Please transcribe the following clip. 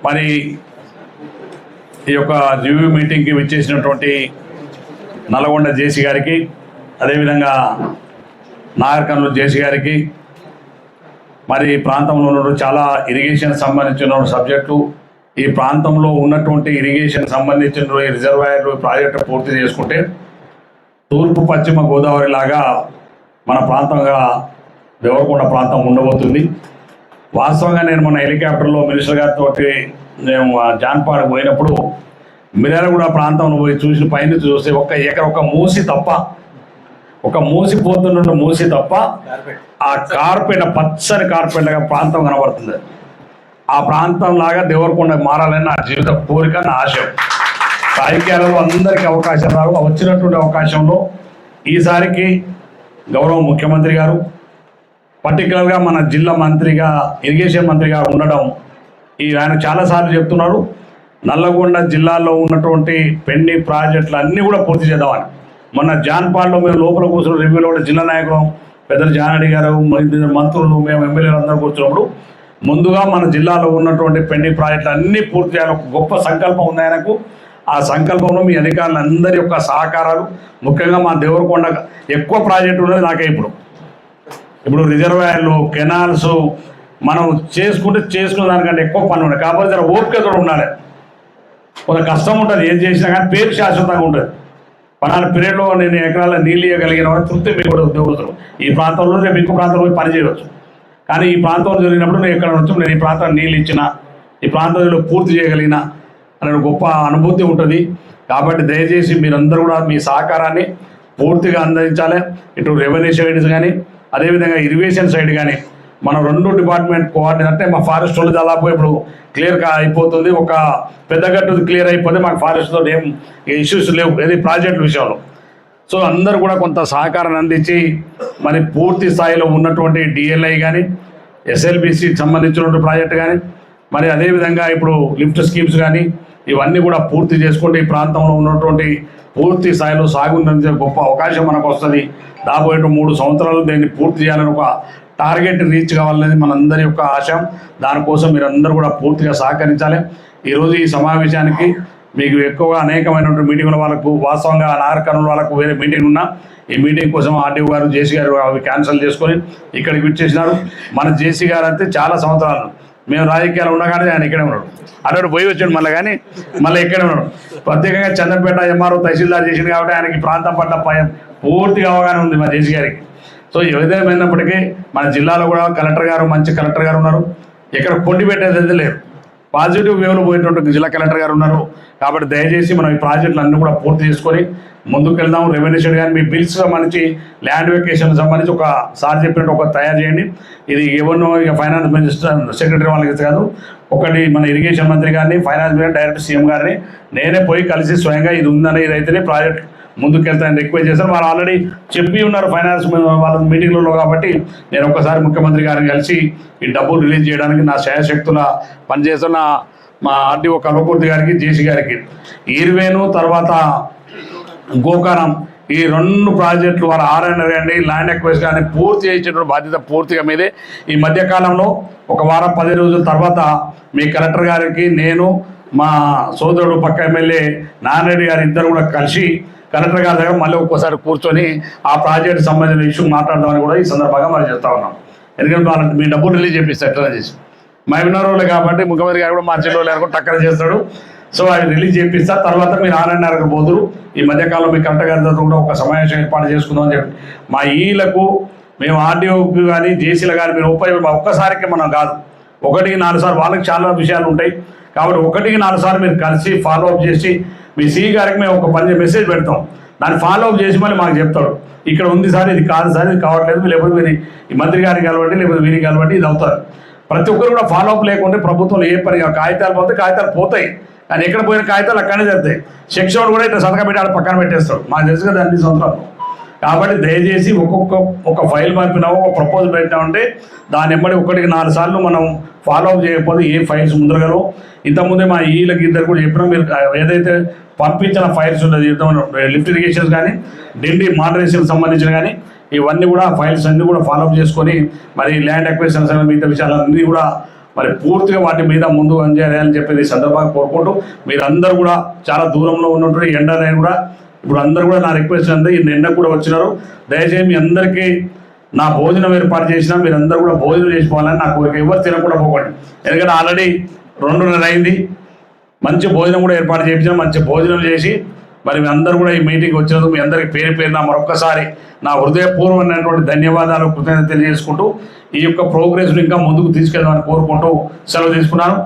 మరి ఈ యొక్క రివ్యూ మీటింగ్కి విచ్చేసినటువంటి నల్గొండ జేసీ గారికి, అదేవిధంగా నాగర్ కర్నూలు జేసీ గారికి, మరి ప్రాంతంలో ఉన్న చాలా ఇరిగేషన్ సంబంధించిన సబ్జెక్టు, ఈ ప్రాంతంలో ఉన్నటువంటి ఇరిగేషన్ సంబంధించిన రిజర్వాయర్లు ప్రాజెక్టు పూర్తి చేసుకుంటే తూర్పు పశ్చిమ గోదావరి లాగా మన ప్రాంతంగా దేవరకొండ ప్రాంతం ఉండబోతుంది. వాస్తవంగా నేను మొన్న హెలికాప్టర్లో మినిస్టర్ గారితో మేము జాన్పాడు పోయినప్పుడు మిర్యాలగూడ ప్రాంతంలో పోయి చూసిన పైన చూస్తే ఒక మూసి తప్ప, ఒక మూసిపోతున్న మూసి తప్ప ఆ కార్పెట్ పచ్చని కార్పెట్గా ప్రాంతం కనబడుతుంది. ఆ ప్రాంతం లాగా దేవరకొండ మారాలని నా జీవిత కోరిక, నా ఆశయం. రాజకీయాలలో అందరికీ అవకాశం రావు. వచ్చినటువంటి అవకాశంలో ఈసారికి గౌరవ ముఖ్యమంత్రి గారు పర్టికులర్గా మన జిల్లా మంత్రిగా, ఇరిగేషన్ మంత్రిగా ఉండడం, ఆయన చాలాసార్లు చెప్తున్నారు నల్లగొండ జిల్లాలో ఉన్నటువంటి పెండి ప్రాజెక్టులు అన్నీ కూడా పూర్తి చేద్దామని. మొన్న జాన్పాడ్లో మేము లోపల కూర్చున్న రివ్యూలో కూడా జిల్లా నాయకులు పెద్దలు జానడి గారు, మంత్రులు, మేము ఎమ్మెల్యేలు అందరూ కూర్చున్నప్పుడు ముందుగా మన జిల్లాలో ఉన్నటువంటి పెండి ప్రాజెక్టులు అన్నీ పూర్తి చేయాలి ఒక గొప్ప సంకల్పం ఉంది ఆయనకు. ఆ సంకల్పంలో మీ అధికారులందరి యొక్క సహకారాలు, ముఖ్యంగా మా దేవరకొండ ఎక్కువ ప్రాజెక్టు ఉన్నది నాకే. ఇప్పుడు రిజర్వాయర్లు, కెనాల్స్ మనం చేసుకున్న దానికంటే ఎక్కువ పని ఉన్నాయి. కాకపోతే ఓపిక కూడా ఉండాలి. కొంత కష్టం ఉంటుంది, ఏం చేసినా కానీ పేరు శాశ్వతంగా ఉంటుంది. పలానా పీరియడ్లో నేను ఎకరాల నీళ్ళు ఇవ్వగలిగిన వారు తృప్తి మీకు కూడా ఉద్యోగస్తులు. ఈ ప్రాంతంలో రేపు ఇంకో ప్రాంతంలో పోయి పని చేయవచ్చు. కానీ ఈ ప్రాంతంలో జరిగినప్పుడు నేను ఎక్కడ వచ్చి నేను ఈ ప్రాంతాన్ని నీళ్ళు ఇచ్చిన, ఈ ప్రాంతంలో పూర్తి చేయగలిగిన అనే గొప్ప అనుభూతి ఉంటుంది. కాబట్టి దయచేసి మీరందరూ కూడా మీ సహకారాన్ని పూర్తిగా అందించాలి. ఇటు రెవెన్యూ సైడ్స్ కానీ, అదేవిధంగా ఇరిగేషన్ సైడ్ కానీ మనం రెండు డిపార్ట్మెంట్ కోఆర్డినేట్ అంటే మా ఫారెస్ట్ వాళ్ళు దాదాపు ఇప్పుడు క్లియర్గా అయిపోతుంది. ఒక పెద్దగట్టు క్లియర్ అయిపోతే మాకు ఫారెస్ట్తో ఏం ఇష్యూస్ లేవు ఏది ప్రాజెక్టు విషయంలో. సో అందరూ కూడా కొంత సహకారాన్ని అందించి మరి పూర్తి స్థాయిలో ఉన్నటువంటి డిఎల్ఐ కానీ, ఎస్ఎల్బిసికి సంబంధించినటువంటి ప్రాజెక్టు కానీ, మరి అదేవిధంగా ఇప్పుడు లిఫ్ట్ స్కీమ్స్ కానీ ఇవన్నీ కూడా పూర్తి చేసుకుంటే ఈ ప్రాంతంలో ఉన్నటువంటి పూర్తి స్థాయిలో సాగుందని గొప్ప అవకాశం మనకు వస్తుంది. రాబోయే 3 సంవత్సరాలు దీన్ని పూర్తి చేయాలని ఒక టార్గెట్ రీచ్ కావాలనేది మనందరి యొక్క ఆశ. దానికోసం మీరందరూ కూడా పూర్తిగా సహకరించాలి. ఈరోజు ఈ సమావేశానికి మీకు ఎక్కువగా అనేకమైనటువంటి మీటింగుల వాళ్ళకు, వాస్తవంగా నాగర్ కర్నూలు వాళ్ళకు వేరే మీటింగ్ ఉన్నా ఈ మీటింగ్ కోసం ఆర్డీఓ గారు, జేసీ గారు అవి క్యాన్సిల్ చేసుకొని ఇక్కడికి విచ్చేసినారు. మన జేసీ గారు అయితే చాలా సంవత్సరాలు మేము రాజకీయాలు ఉండగానే ఆయన ఇక్కడే ఉన్నాడు. అటు పోయి వచ్చాడు మళ్ళీ ఇక్కడే ఉన్నాడు. ప్రత్యేకంగా చంద్రపేట ఎంఆర్ఓ తహసీల్దార్ చేసింది కాబట్టి ఆయనకి ప్రాంతం పట్ల పూర్తిగా అవగాహన ఉంది మా జేసీ గారికి. సో ఏదేమైనప్పటికీ మన జిల్లాలో కూడా కలెక్టర్ గారు, మంచి కలెక్టర్ గారు ఉన్నారు. ఇక్కడ కొండి పెట్టేది లేదు, పాజిటివ్ వేవ్లో పోయేటువంటి జిల్లా కలెక్టర్ గారు ఉన్నారు. కాబట్టి దయచేసి మనం ఈ ప్రాజెక్టులు అన్నీ కూడా పూర్తి చేసుకొని ముందుకు వెళ్దాం. రెవెన్యూ సైడ్ కానీ మీ బిల్స్ సంబంధించి, ల్యాండ్ వెకేషన్ సంబంధించి ఒక సార్ చెప్పినట్టు ఒక తయారు చేయండి. ఇది ఎవరినో ఇక ఫైనాన్స్ మినిస్టర్ సెక్రటరీ వాళ్ళకి కాదు, ఒకటి మన ఇరిగేషన్ మంత్రి గారిని, ఫైనాన్స్ మినిస్టర్, డైరెక్ట్ సీఎం గారిని నేనే పోయి కలిసి స్వయంగా ఇది ఉందని, ఇదైతేనే ప్రాజెక్ట్ ముందుకు వెళ్తానని రిక్వెస్ట్ చేశారు. వాళ్ళు ఆల్రెడీ చెప్పి ఉన్నారు ఫైనాన్స్ వాళ్ళ మీటింగ్లలో. కాబట్టి నేను ఒక్కసారి ముఖ్యమంత్రి గారిని కలిసి ఈ డబ్బులు రిలీజ్ చేయడానికి నా శాయశక్తుల పనిచేస్తున్న మా ఆర్డీఓ కల్వకుర్తి గారికి, జేసీ గారికి, ఈర్వేను తర్వాత గోకారం ఈ 2 ప్రాజెక్టులు వారు R&R కానీ ల్యాండ్ ఎక్వైజ్ కానీ పూర్తి చేసేటువంటి బాధ్యత పూర్తిగా మీదే. ఈ మధ్యకాలంలో ఒక వారం 10 రోజుల తర్వాత మీ కలెక్టర్ గారికి, నేను, మా సోదరుడు పక్క ఎమ్మెల్యే నారాయణ గారు ఇద్దరు కూడా కలిసి కలెక్టర్ గారి దగ్గర మళ్ళీ ఒక్కోసారి కూర్చొని ఆ ప్రాజెక్ట్ సంబంధించిన ఇష్యూ మాట్లాడదామని కూడా ఈ సందర్భంగా మనం చేస్తూ ఉన్నాం. ఎందుకంటే వాళ్ళకి మీ డబ్బులు రిలీజ్ చేపిస్తారు ఎట్లా చేసి మా విన్నరోళ్ళు కాబట్టి ముఖ్యమంత్రి గారు కూడా మా జిల్లాలో లేకుండా టక్కన చేస్తాడు. సో అది రిలీజ్ చేపిస్తా. తర్వాత మీరు R&Rకి పోదురు. ఈ మధ్యకాలంలో మీ కలెక్టర్ గారి దగ్గర కూడా ఒక సమావేశం ఏర్పాటు చేసుకుందామని చెప్పి మా ఈలకు మేము ఆర్డీఓకి కానీ, జేసీలు కానీ మీరు ఒక్కసారికి మనం కాదు, 1-4 సార్లు వాళ్ళకి చాలా విషయాలు ఉంటాయి. కాబట్టి 1-4 సార్లు మీరు కలిసి ఫాలోఅప్ చేసి మీ సిఈ గారికి మేము ఒక మెసేజ్ పెడతాం. దాన్ని ఫాలోఅప్ చేసి మళ్ళీ మాకు చెప్తాడు, ఇక్కడ ఉంది సార్, ఇది కాదు సార్, ఇది కావట్లేదు, లేకపోతే మీరు ఈ మంత్రి గారికి కలవండి, లేకపోతే వీరికి కలవండి, ఇది అవుతారు. ప్రతి ఒక్కరు కూడా ఫాలోఅప్ లేకుంటే ప్రభుత్వం ఏ పని, కాగితాలు పోతే కాగితాలు పోతాయి, కానీ ఎక్కడ పోయిన కాగితాలు అక్కడనే జరుగుతాయి. శిక్షణ కూడా ఇట్లా సంతకం పెట్టి పక్కన పెట్టేస్తాడు. మాకు తెలుసు కదా అన్ని సంవత్సరాలు. కాబట్టి దయచేసి ఒక ఫైల్ పంపినామో, ఒక ప్రపోజల్ పెట్టినామంటే దాన్ని ఎమ్మడి 1-4 సార్లు మనం ఫాలోఅప్ చేయకపోతే ఏ ఫైల్స్ ముందరగలవు. ఇంతకుముందే మా ఈళ్ళకి ఇద్దరు కూడా చెప్పినాం, మీరు ఏదైతే పంపించిన ఫైల్స్ ఉన్నది లిఫ్ట్ ఇరిగేషన్స్ కానీ, డిండి మోడరేషన్ సంబంధించిన కానీ ఇవన్నీ కూడా ఫైల్స్ అన్నీ కూడా ఫాలోఅప్ చేసుకొని మరి ల్యాండ్ అక్విజిషన్ మిగతా విషయాలన్నీ కూడా మరి పూర్తిగా వాటి మీద ముందు పనిచేయాలని చెప్పేది ఈ సందర్భంగా కోరుకుంటూ మీరందరూ కూడా చాలా దూరంలో ఉన్నటువంటి ఎండ నేను కూడా ఇప్పుడు అందరూ కూడా నా రిక్వెస్ట్ అంతా ఈ ఎండకు కూడా వచ్చినారు. దయచేసి మీ అందరికీ నా భోజనం ఏర్పాటు చేసినా మీరందరూ కూడా భోజనం చేసుకోవాలని నా కోరిక. ఎవరు తినకుండా పోకండి, ఎందుకంటే ఆల్రెడీ 2:30 అయింది. మంచి భోజనం కూడా ఏర్పాటు చేయించాం. మంచి భోజనం చేసి మరి మీ అందరూ కూడా ఈ మీటింగ్ వచ్చినందుకు మీ అందరికీ పేరు పేరున మరొక్కసారి నా హృదయపూర్వమైనటువంటి ధన్యవాదాలు, కృతజ్ఞతలు తెలియజేసుకుంటూ ఈ యొక్క ప్రోగ్రెస్ను ఇంకా ముందుకు తీసుకెళ్దామని కోరుకుంటూ సెలవు తీసుకున్నాను.